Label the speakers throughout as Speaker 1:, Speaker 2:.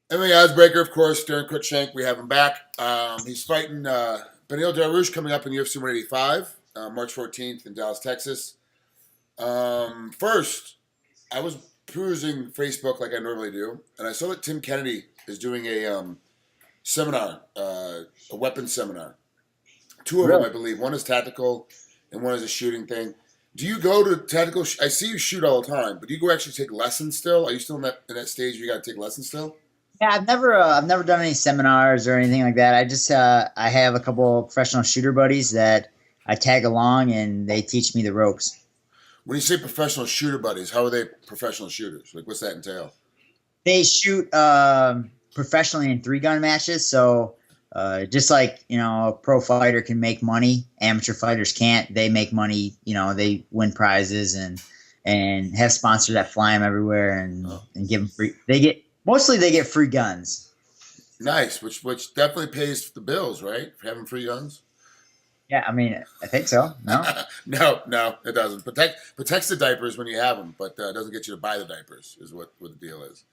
Speaker 1: MMAOddsBreaker, of course, Daron Cruickshank. We have him back. He's fighting Beneil Dariush coming up in UFC 185, March 14th in Dallas, Texas. First, I was perusing Facebook like I normally do, and I saw that Tim Kennedy is doing a seminar, a weapons seminar. Two of them,
Speaker 2: Really?
Speaker 1: I believe. One is tactical, and one is a shooting thing. Do you go to tactical? I see you shoot all the time, but do you go actually take lessons still? Are you still in that stage where you got to take lessons still?
Speaker 2: Yeah, I've never done any seminars or anything like that. I have a couple of professional shooter buddies that I tag along and they teach me the ropes.
Speaker 1: When you say professional shooter buddies, how are they professional shooters? Like, what's that entail?
Speaker 2: They shoot professionally in 3-gun matches, so just like a pro fighter can make money, amateur fighters can't. They make money. They win prizes and have sponsors that fly them everywhere
Speaker 1: Oh,
Speaker 2: and give them free. They get free guns.
Speaker 1: nice. Which definitely pays the bills, right? For having free guns.
Speaker 2: Yeah, I mean, I think so. No.
Speaker 1: No, no, it doesn't. Protects the diapers when you have them, but it doesn't get you to buy the diapers. Is what the deal is.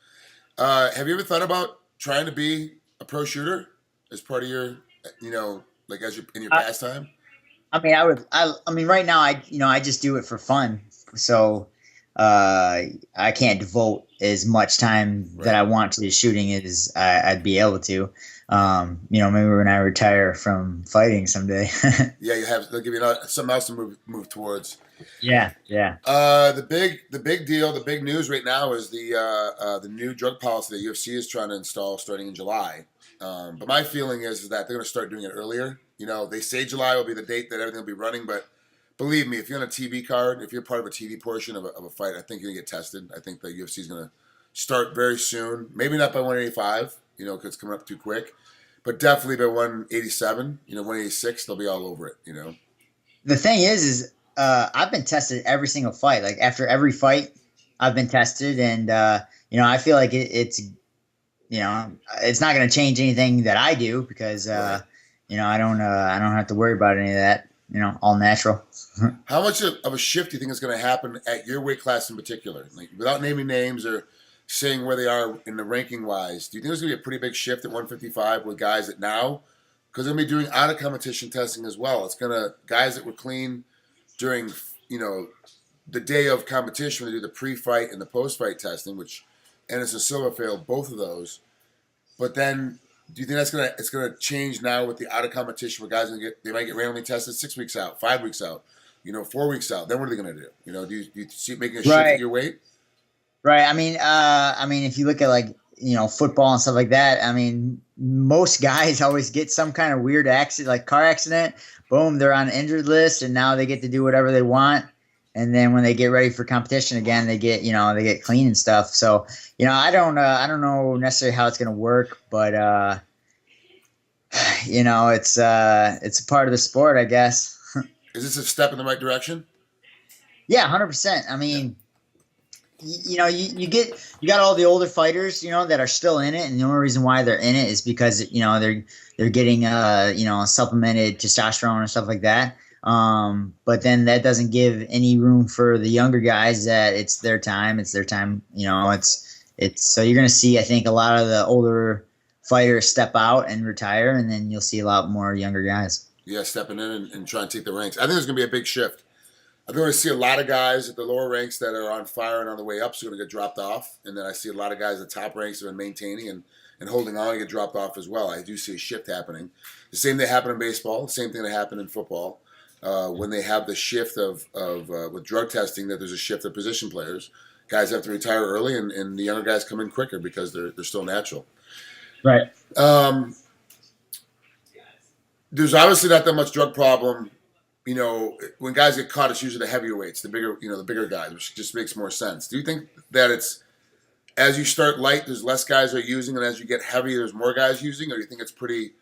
Speaker 1: Have you ever thought about trying to be a pro shooter as part of your, like as your in your pastime?
Speaker 2: I mean, I mean, right now, I just do it for fun. So, I can't devote as much time that
Speaker 1: Right.
Speaker 2: I want to shooting as I'd be able to. Maybe when I retire from fighting someday.
Speaker 1: Yeah, you have. They'll give you something else to move towards.
Speaker 2: Yeah, yeah.
Speaker 1: The big deal, the big news right now is the new drug policy that UFC is trying to install starting in July. But my feeling is that they're going to start doing it earlier. They say July will be the date that everything will be running, but believe me, if you're on a TV card, if you're part of a TV portion of a fight, I think you're going to get tested. I think the UFC is going to start very soon. Maybe not by 185, because it's coming up too quick, but definitely by 187, 186, they'll be all over it.
Speaker 2: The thing is I've been tested every single fight. Like after every fight, I've been tested, and I feel like it's not going to change anything that I do because
Speaker 1: Right.
Speaker 2: I don't have to worry about any of that. All natural.
Speaker 1: How much of a shift do you think is going to happen at your weight class in particular? Like, without naming names or saying where they are in the ranking wise, do you think there's going to be a pretty big shift at 155 with guys that now, because they're going to be doing out of competition testing as well. It's going to, guys that were clean during, the day of competition, they do the pre-fight and the post-fight testing, which Anderson Silva failed both of those. But then, do you think it's gonna change now with the out of competition where guys they might get randomly tested 6 weeks out, 5 weeks out, 4 weeks out? Then what are they gonna do? Do you see it making a shift at
Speaker 2: Right.
Speaker 1: your weight?
Speaker 2: Right. I mean, if you look at like football and stuff like that, I mean, most guys always get some kind of weird accident, like car accident. Boom, they're on the injured list, and now they get to do whatever they want. And then when they get ready for competition again, they get clean and stuff. So I don't know necessarily how it's gonna work, but it's a part of the sport, I guess.
Speaker 1: Is this a step in the right direction?
Speaker 2: Yeah, 100%. I
Speaker 1: Yeah.
Speaker 2: mean, you got all the older fighters that are still in it, and the only reason why they're in it is because they're getting supplemented testosterone and stuff like that. But then that doesn't give any room for the younger guys that it's their time. It's their time. It's so you're gonna see, I think, a lot of the older fighters step out and retire, and then you'll see a lot more younger guys.
Speaker 1: Yeah, stepping in and trying to take the ranks. I think there's gonna be a big shift. I think we're going to see a lot of guys at the lower ranks that are on fire and on the way up, so going to get dropped off. And then I see a lot of guys at the top ranks that are maintaining and holding on and get dropped off as well. I do see a shift happening. The same thing happened in baseball, the same thing that happened in football. When they have the shift of with drug testing, that there's a shift of position players. Guys have to retire early, and the younger guys come in quicker because they're still natural.
Speaker 2: Right.
Speaker 1: Um, there's obviously not that much drug problem. When guys get caught, it's usually the heavyweights, the bigger guys, which just makes more sense. Do you think that it's as you start light, there's less guys are using, and as you get heavy, there's more guys using, or do you think it's pretty?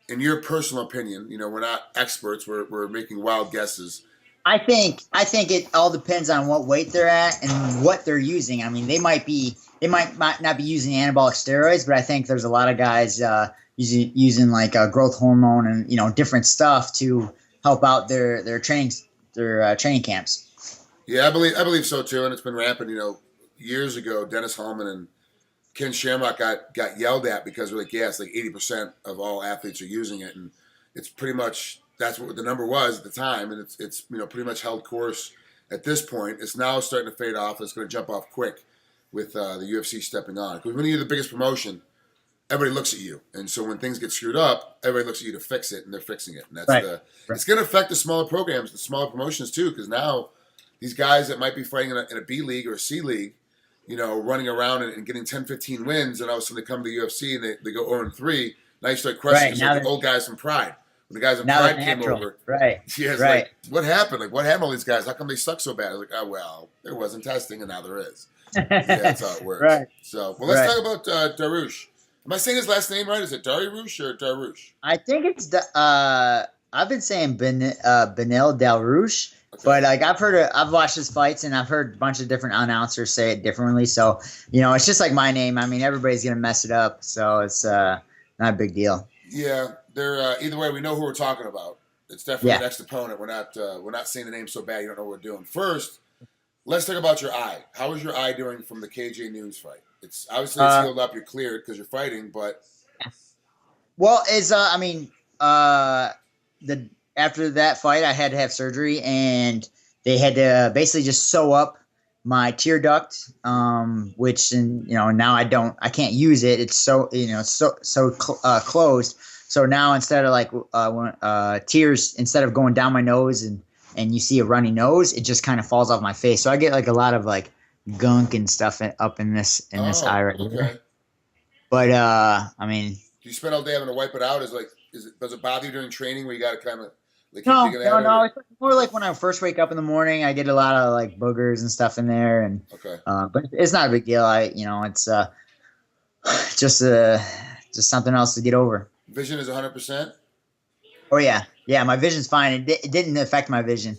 Speaker 1: In your personal opinion, we're not experts; we're making wild guesses.
Speaker 2: I think it all depends on what weight they're at and what they're using. I mean, they might not be using anabolic steroids, but I think there's a lot of guys using like growth hormone and different stuff to help out their training camps.
Speaker 1: Yeah, I believe so too, and it's been rampant. Years ago, Dennis Hallman and Ken Shamrock got yelled at because we're like, yeah, it's like 80% of all athletes are using it, and it's pretty much that's what the number was at the time, and it's pretty much held course at this point. It's now starting to fade off. It's going to jump off quick with the UFC stepping on. Because when you're the biggest promotion, everybody looks at you, and so when things get screwed up, everybody looks at you to fix it, and they're fixing it. And that's
Speaker 2: Right.
Speaker 1: It's going to affect the smaller programs, the smaller promotions too, because now these guys that might be fighting in a B league or a C league, running around and getting 10, 15 wins, and all of a sudden they come to the UFC and they go 0-3. Now you start questioning
Speaker 2: Right,
Speaker 1: it's
Speaker 2: now
Speaker 1: like the old guys from Pride. When the guys from
Speaker 2: Now
Speaker 1: Pride
Speaker 2: they're
Speaker 1: came
Speaker 2: natural.
Speaker 1: over,
Speaker 2: Right.
Speaker 1: yeah, it's
Speaker 2: Right.
Speaker 1: like, what happened? Like, what happened to all these guys? How come they suck so bad? I was like, oh, well, there wasn't testing, and now there is. Yeah, that's how it works.
Speaker 2: Right.
Speaker 1: So, well, let's
Speaker 2: Right.
Speaker 1: talk about Dariush. Am I saying his last name right? Is it Dariush or Darush?
Speaker 2: I think it's the I've been saying Beneil Dariush,
Speaker 1: Okay.
Speaker 2: but like I've watched his fights and I've heard a bunch of different announcers say it differently. So it's just like my name. I mean, everybody's gonna mess it up, so it's not a big deal.
Speaker 1: Yeah, they're either way. We know who we're talking about. It's definitely
Speaker 2: Yeah.
Speaker 1: the next opponent. We're not saying the name so bad you don't know what we're doing. First, let's talk about your eye. How is your eye doing from the KJ Noons fight? It's obviously it's healed up. You're cleared because you're fighting, but
Speaker 2: Well, the after that fight, I had to have surgery, and they had to basically just sew up my tear duct, which now I can't use it. It's closed. So now instead of tears, instead of going down my nose and you see a runny nose, it just kind of falls off my face. So I get like a lot of like gunk and stuff up in this eye right here. But I mean,
Speaker 1: do you spend all day having to wipe it out? Does it bother you during training where you got to kind of like keep
Speaker 2: no.
Speaker 1: digging at it?
Speaker 2: No. It's more like when I first wake up in the morning, I get a lot of like boogers and stuff in there, and
Speaker 1: Okay.
Speaker 2: but it's not a big deal. It's just something else to get over.
Speaker 1: Vision is 100%.
Speaker 2: Oh yeah, my vision's fine. It didn't affect my vision.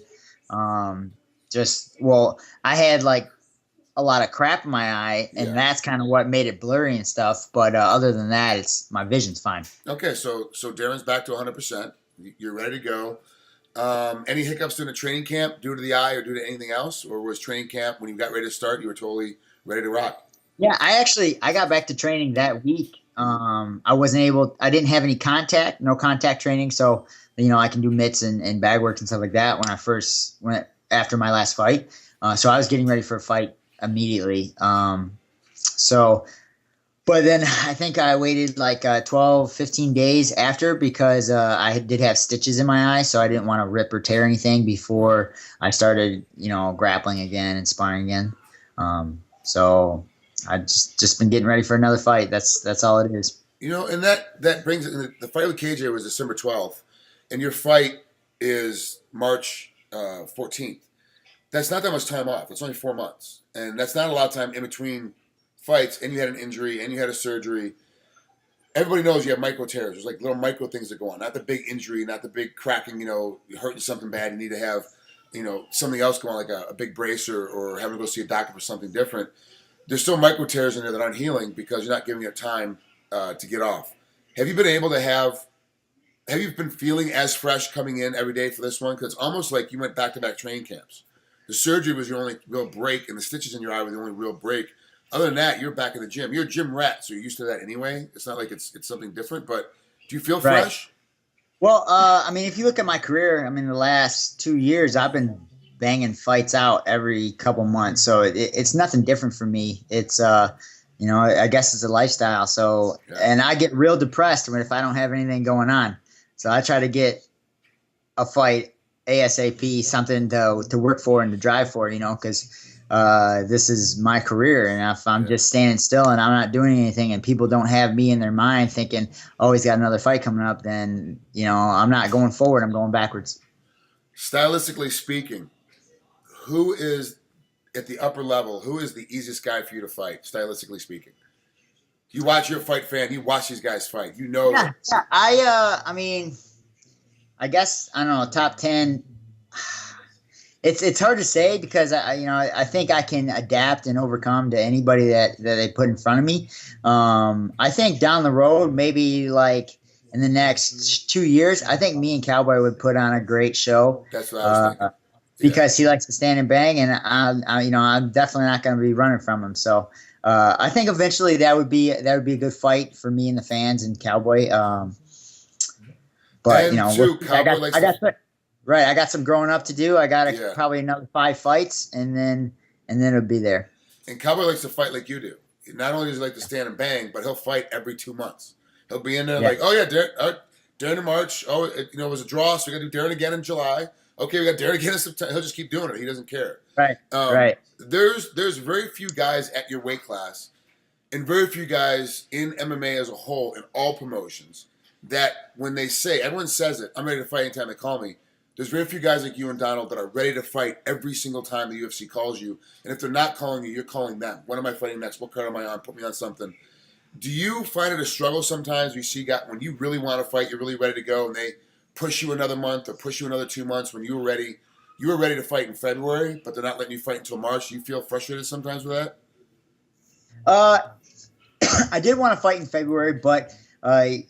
Speaker 2: I had like a lot of crap in my eye, and
Speaker 1: Yeah.
Speaker 2: that's kind of what made it blurry and stuff. But other than that, my vision's fine.
Speaker 1: Okay, so Darren's back to 100%. You're ready to go. Any hiccups during the training camp due to the eye or due to anything else? Or was training camp, when you got ready to start, you were totally ready to rock?
Speaker 2: Yeah, I got back to training that week. I didn't have any no contact training. So, I can do mitts and bag work and stuff like that when I first went after my last fight. So I was getting ready for a fight immediately. But then I think I waited like 12, 15 days after because I did have stitches in my eye. So I didn't want to rip or tear anything before I started, grappling again and sparring again. So I just been getting ready for another fight. That's all it is.
Speaker 1: And that brings it. The fight with KJ was December 12th, and your fight is March 14th. That's not that much time off. It's only 4 months, and that's not a lot of time in between fights. And you had an injury, and you had a surgery. Everybody knows you have micro tears. There's like little micro things that go on. Not the big injury, not the big cracking. You're hurting something bad. You need to have something else go on, like a big brace or having to go see a doctor for something different. There's still micro tears in there that aren't healing because you're not giving it time to get off. Have you been feeling as fresh coming in every day for this one? Because it's almost like you went back-to-back training camps. The surgery was your only real break, and the stitches in your eye were the only real break. Other than that, you're back in the gym. You're a gym rat, so you're used to that anyway. It's not like it's something different, but do you feel fresh?
Speaker 2: Well, if you look at my career, the last 2 years, I've been banging fights out every couple months. So it's nothing different for me. It's, I guess it's a lifestyle. So,
Speaker 1: Yeah.
Speaker 2: And I get real depressed if I don't have anything going on. So I try to get a fight ASAP, something to work for and to drive for, because this is my career. And if I'm just standing still and I'm not doing anything and people don't have me in their mind thinking, oh, he's got another fight coming up, then, I'm not going forward. I'm going backwards.
Speaker 1: Stylistically speaking, who is at the upper level? Who is the easiest guy for you to fight, stylistically speaking? You watch, you're a fight fan. You watch these guys fight.
Speaker 2: Yeah. I guess, I don't know, top 10. It's hard to say because I think I can adapt and overcome to anybody that they put in front of me. I think down the road, maybe like in the next 2 years, I think me and Cowboy would put on a great show.
Speaker 1: That's what I was thinking.
Speaker 2: Because he likes to stand and bang, and I'm definitely not going to be running from him. So I think eventually that would be a good fight for me and the fans and Cowboy. But
Speaker 1: And two, Cowboy likes
Speaker 2: I got some growing up to do. I got
Speaker 1: Yeah.
Speaker 2: probably another 5 fights, and then it'll be there.
Speaker 1: and Cowboy likes to fight like you do. Not only does he like to stand and bang, but he'll fight every 2 months. He'll be in there like, oh yeah, Darren in March. Oh, it was a draw, so we got to do Darren again in July. Okay, we got Darren again in September. He'll just keep doing it. He doesn't care.
Speaker 2: Right. Right.
Speaker 1: There's very few guys at your weight class, and very few guys in MMA as a whole, in all promotions, that when they say, everyone says it, I'm ready to fight anytime they call me. There's very few guys like you and Donald that are ready to fight every single time the UFC calls you. And if they're not calling you, you're calling them. When am I fighting next? What card am I on? Put me on something. Do you find it a struggle sometimes? You see, when you really want to fight, you're really ready to go, and they push you another month or push you another 2 months when you were ready to fight in February, but they're not letting you fight until March. Do you feel frustrated sometimes with that?
Speaker 2: I did want to fight in February, but they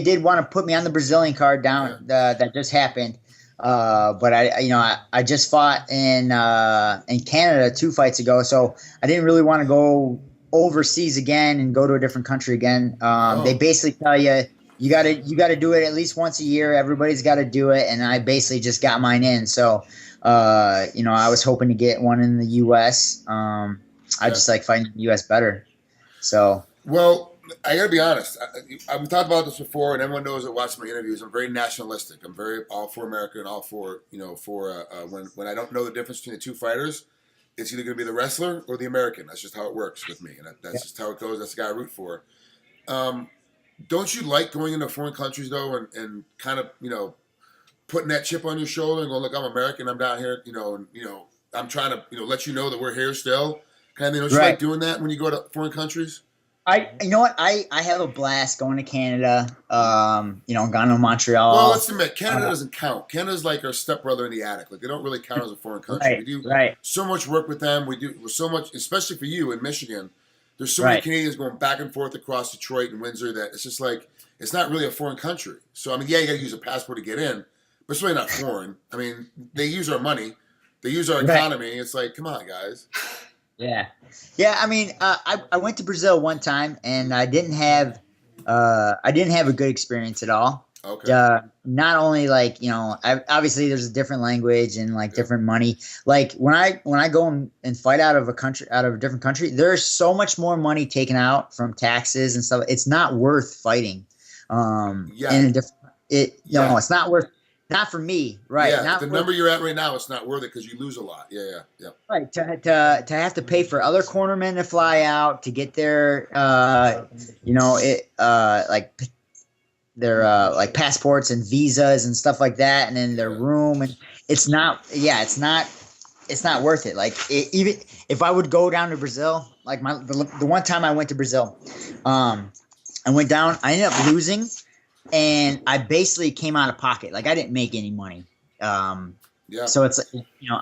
Speaker 2: did want to put me on the Brazilian card down that just happened. But I just fought in Canada 2 fights ago, so I didn't really want to go overseas again and go to a different country again. They basically tell you got to do it at least once a year. Everybody's got to do it, and I basically just got mine in. So I was hoping to get one in the U.S. I just like fighting in the U.S. better. So
Speaker 1: well, I gotta be honest. I've talked about this before, and everyone knows that watching my interviews. I'm very nationalistic. I'm very all for America and all for when I don't know the difference between the 2 fighters, it's either gonna be the wrestler or the American. That's just how it works with me, and that's just how it goes. That's the guy I root for. Don't you like going into foreign countries though, and kind of putting that chip on your shoulder and going, look, I'm American. I'm down here. I'm trying to let you know that we're here still. Kind of thing. Don't you like doing that when you go to foreign countries?
Speaker 2: I have a blast going to Canada. Gone to Montreal.
Speaker 1: Well, let's admit, Canada doesn't count. Canada's like our stepbrother in the attic. Like they don't really count as a foreign country. We do so much work with them. We do so much, especially for you in Michigan. There's so many Canadians going back and forth across Detroit and Windsor that it's just like it's not really a foreign country. So I mean, yeah, you got to use a passport to get in, but it's really not foreign. I mean, they use our money, they use our economy. It's like, come on, guys.
Speaker 2: Yeah. I mean, I went to Brazil one time, and I didn't have a good experience at all.
Speaker 1: Okay.
Speaker 2: Not only obviously there's a different language and different money. Like when I go and fight out of a different country, there's so much more money taken out from taxes and stuff. It's not worth fighting. It's not worth. Not for me, right?
Speaker 1: Yeah, the number you're at right now, it's not worth it because you lose a lot. Yeah.
Speaker 2: Right, to have to pay for other cornermen to fly out to get their, their passports and visas and stuff like that, and then their room, and it's not worth it. Like even if I would go down to Brazil, like the one time I went to Brazil, I went down, I ended up losing. And I basically came out of pocket. Like I didn't make any money. So it's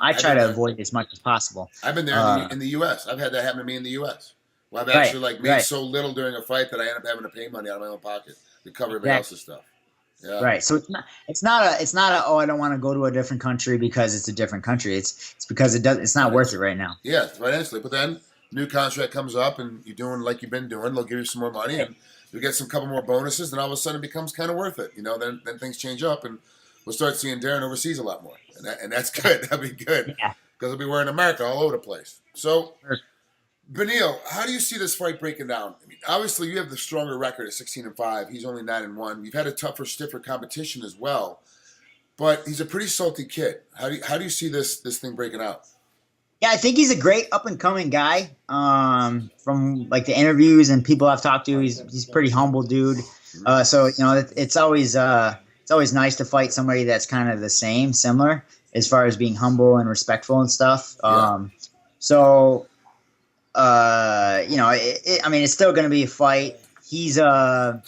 Speaker 2: I try to avoid as much as possible.
Speaker 1: I've been there in the U.S. I've had that happen to me in the U.S. Well, I've actually made so little during a fight that I end up having to pay money out of my own pocket to cover everybody else's stuff. Yeah.
Speaker 2: Right. So it's not a I don't want to go to a different country because it's a different country. It's because it's not worth it right now.
Speaker 1: Yeah, financially. But then new contract comes up and you're doing like you've been doing. They'll give you some more money and you get some couple more bonuses, then all of a sudden it becomes kind of worth it. Then things change up, and we'll start seeing Darren overseas a lot more, and that's good. That'd be good because we'll be wearing America all over the place. So, Beneil, how do you see this fight breaking down? I mean, obviously you have the stronger record at 16-5. He's only 9-1. You've had a tougher, stiffer competition as well, but he's a pretty salty kid. How do you see this thing breaking out?
Speaker 2: Yeah, I think he's a great up and coming guy. From the interviews and people I've talked to, he's a pretty humble dude. So it's always nice to fight somebody that's kind of similar as far as being humble and respectful and stuff. It's still going to be a fight. He's known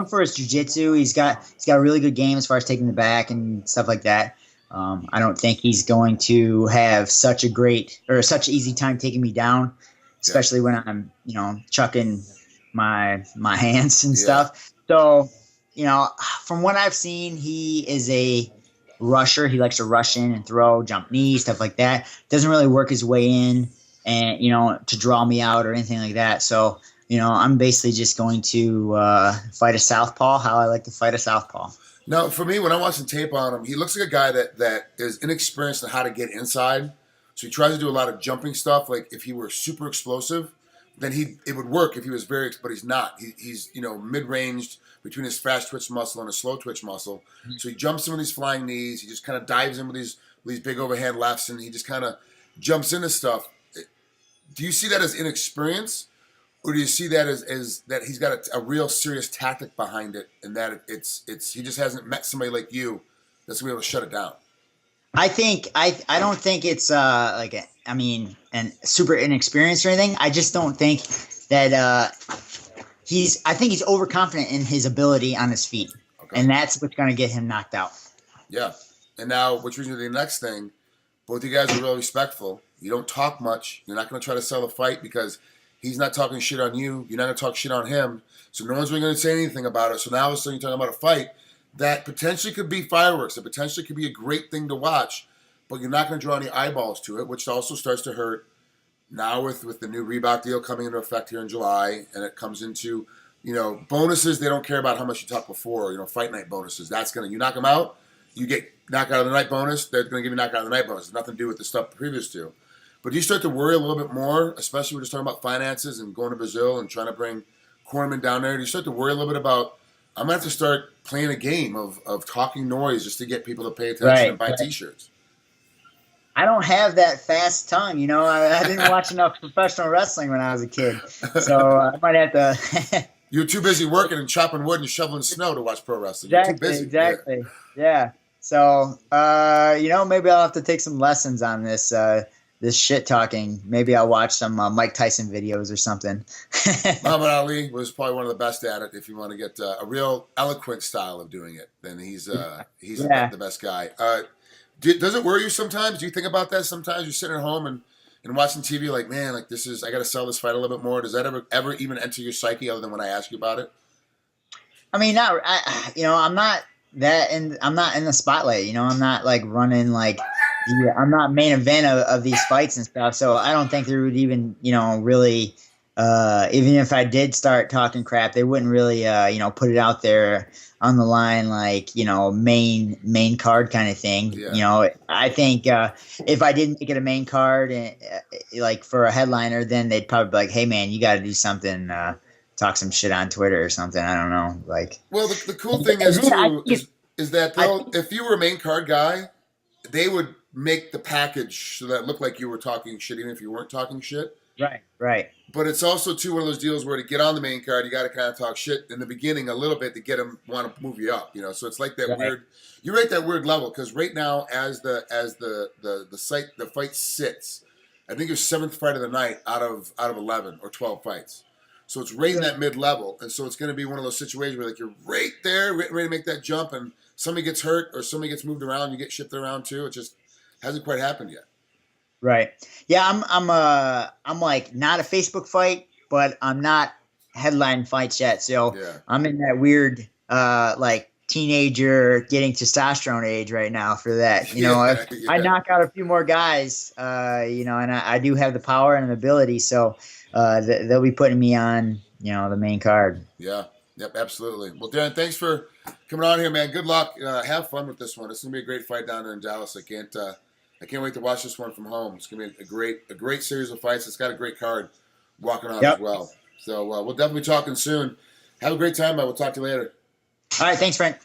Speaker 2: for his jiu-jitsu. He's got a really good game as far as taking the back and stuff like that. I don't think he's going to have such easy time taking me down, especially when I'm, chucking my hands and stuff. So, from what I've seen, he is a rusher. He likes to rush in and throw, jump knees, stuff like that. Doesn't really work his way in. and to draw me out or anything like that. So I'm basically just going to fight a southpaw how I like to fight a southpaw.
Speaker 1: Now, for me, when I'm watching tape on him, he looks like a guy that is inexperienced in how to get inside. So he tries to do a lot of jumping stuff. Like if he were super explosive, then it would work if he was but he's not. He's mid-ranged between his fast twitch muscle and his slow twitch muscle. So he jumps in with these flying knees. He just kind of dives in with these big overhand lefts, and he just kind of jumps into stuff. Do you see that as inexperience? Or do you see that as that he's got a real serious tactic behind it, and that it's he just hasn't met somebody like you that's gonna be able to shut it down?
Speaker 2: I don't think it's and super inexperienced or anything. I just don't think that I think he's overconfident in his ability on his feet, and that's what's gonna get him knocked out.
Speaker 1: Yeah, and now which brings me to the next thing. Both you guys are real respectful. You don't talk much. You're not gonna try to sell the fight because he's not talking shit on you. You're not going to talk shit on him. So no one's really going to say anything about it. So now all of a sudden you're talking about a fight that potentially could be fireworks. That potentially could be a great thing to watch. But you're not going to draw any eyeballs to it, which also starts to hurt now with the new Reebok deal coming into effect here in July. And it comes into, bonuses. They don't care about how much you talked before. Fight night bonuses. That's going to, you knock them out, you get knocked out of the night bonus. They're going to give you knocked out of the night bonus. It's nothing to do with the stuff previous to. But do you start to worry a little bit more, especially when we're just talking about finances and going to Brazil and trying to bring Cornerman down there? Do you start to worry a little bit about, I'm going to have to start playing a game of talking noise just to get people to pay attention and buy T-shirts?
Speaker 2: I don't have that fast tongue. I didn't watch enough professional wrestling when I was a kid. So I might have to.
Speaker 1: You're too busy working and chopping wood and shoveling snow to watch pro wrestling.
Speaker 2: Exactly,
Speaker 1: You're too busy.
Speaker 2: Exactly. Yeah. So, maybe I'll have to take some lessons on this. This shit talking. Maybe I'll watch some Mike Tyson videos or something.
Speaker 1: Muhammad Ali was probably one of the best at it. If you want to get a real eloquent style of doing it, then he's the best guy. Does it worry you sometimes? Do you think about that sometimes? You're sitting at home and watching TV like, man, like I got to sell this fight a little bit more. Does that ever even enter your psyche other than when I ask you about it?
Speaker 2: I mean, I'm not I'm not in the spotlight. I'm not like running like. Yeah, I'm not main event of these fights and stuff, so I don't think there would even, really, even if I did start talking crap, they wouldn't really, put it out there on the line like, main card kind of thing. Yeah. I think if I didn't make it a main card, like for a headliner, then they'd probably be like, hey, man, you got to do something, talk some shit on Twitter or something. I don't know.
Speaker 1: Well, the cool thing is, too, is that if you were a main card guy, they would make the package so that it looked like you were talking shit, even if you weren't talking shit.
Speaker 2: Right.
Speaker 1: But it's also, too, one of those deals where to get on the main card, you got to kind of talk shit in the beginning a little bit to get them want to move you up, So it's like that weird. You're at that weird level because right now, as the fight sits, I think it's 7th fight of the night out of 11 or 12 fights. So it's right in that mid level, and so it's going to be one of those situations where you're right there, ready to make that jump, and somebody gets hurt or somebody gets moved around, you get shifted around too. It just hasn't quite happened yet.
Speaker 2: Right. Yeah, I'm like not a Facebook fight, but I'm not headline fights yet. So I'm in that weird like teenager getting testosterone age right now for that. I knock out a few more guys, and I do have the power and the ability, so they'll be putting me on, the main card.
Speaker 1: Yeah. Yep, absolutely. Well, Daron, thanks for coming on here, man. Good luck. Have fun with this one. It's gonna be a great fight down there in Dallas. I can't wait to watch this one from home. It's gonna be a great series of fights. It's got a great card walking on as well. So we'll definitely be talking soon. Have a great time, man. We'll talk to you later.
Speaker 2: All right, thanks, Frank.